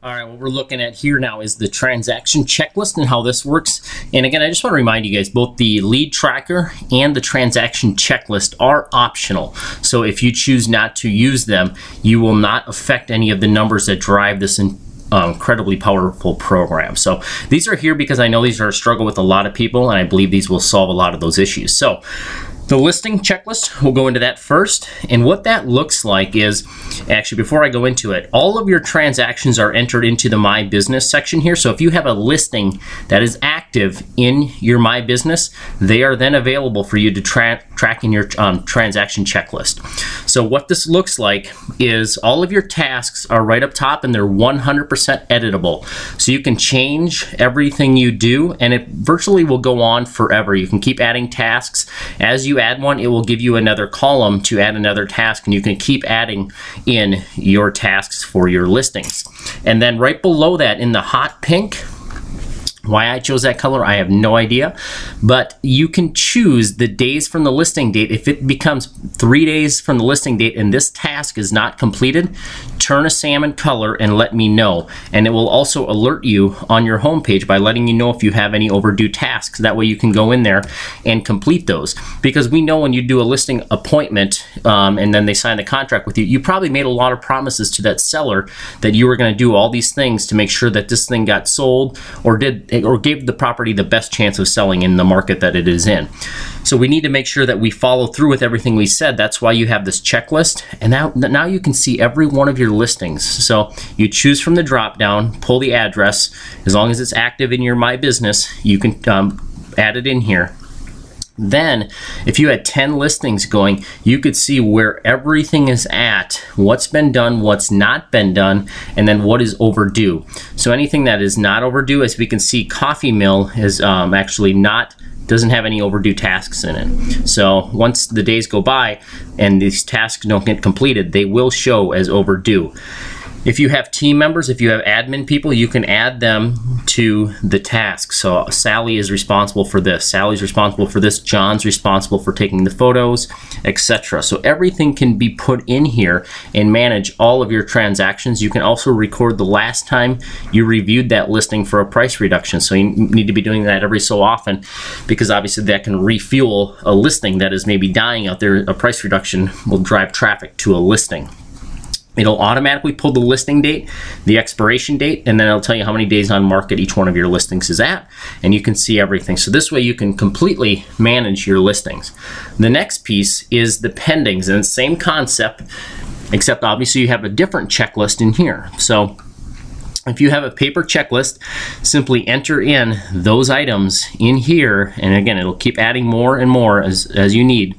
All right, what we're looking at here now is the transaction checklist and how this works. And again, I just want to remind you guys, both the lead tracker and the transaction checklist are optional. So if you choose not to use them, you will not affect any of the numbers that drive this incredibly powerful program. So these are here because I know these are a struggle with a lot of people, and I believe these will solve a lot of those issues. So the listing checklist, we'll go into that first. And what that looks like is, actually before I go into it, all of your transactions are entered into the My Business section here. So if you have a listing that is active in your My Business, they are then available for you to track in your transaction checklist. So what this looks like is all of your tasks are right up top and they're 100% editable. So you can change everything you do and it virtually will go on forever. You can keep adding tasks. As you add one, it will give you another column to add another task, and you can keep adding in your tasks for your listings. And then right below that in the hot pink, why I chose that color, I have no idea, but you can choose the days from the listing date. If it becomes 3 days from the listing date and this task is not completed, turn a salmon color and let me know. And it will also alert you on your homepage by letting you know if you have any overdue tasks. That way you can go in there and complete those. Because we know when you do a listing appointment and then they sign the contract with you, you probably made a lot of promises to that seller that you were going to do all these things to make sure that this thing got sold or gave the property the best chance of selling in the market that it is in. So we need to make sure that we follow through with everything we said. That's why you have this checklist. And now you can see every one of your listings. So you choose from the drop down, pull the address. As long as it's active in your My Business, you can add it in here. Then, if you had 10 listings going, you could see where everything is at, what's been done, what's not been done, and then what is overdue. So anything that is not overdue, as we can see, Coffee Mill is actually doesn't have any overdue tasks in it. So once the days go by and these tasks don't get completed, they will show as overdue. If you have team members, if you have admin people, you can add them to the task. So Sally is responsible for this, Sally's responsible for this, John's responsible for taking the photos, etc. So everything can be put in here and manage all of your transactions. You can also record the last time you reviewed that listing for a price reduction. So you need to be doing that every so often, because obviously that can refuel a listing that is maybe dying out there. A price reduction will drive traffic to a listing. It'll automatically pull the listing date, the expiration date, and then it'll tell you how many days on market each one of your listings is at, and you can see everything. So this way you can completely manage your listings. The next piece is the pendings, and same concept, except obviously you have a different checklist in here. So if you have a paper checklist, simply enter in those items in here, and again, it'll keep adding more and more as you need.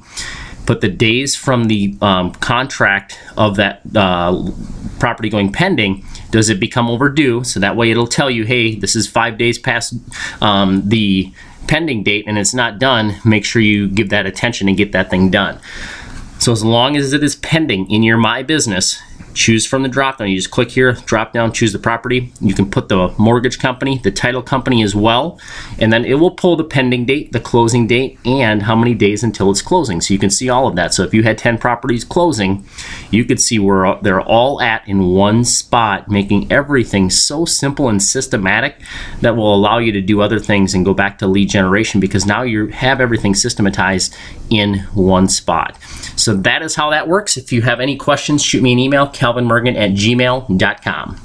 Put the days from the contract of that property going pending. Does it become overdue? So that way it'll tell you, hey, this is 5 days past the pending date and it's not done. Make sure you give that attention and get that thing done. So as long as it is pending in your My Business, choose from the drop down. You just click here, drop down, choose the property. You can put the mortgage company, the title company as well, and then it will pull the pending date, the closing date, and how many days until it's closing. So you can see all of that. So if you had 10 properties closing, you could see where they're all at in one spot, making everything so simple and systematic that will allow you to do other things and go back to lead generation, because now you have everything systematized in one spot. So that is how that works. If you have any questions, shoot me an email, calvinmergen@gmail.com.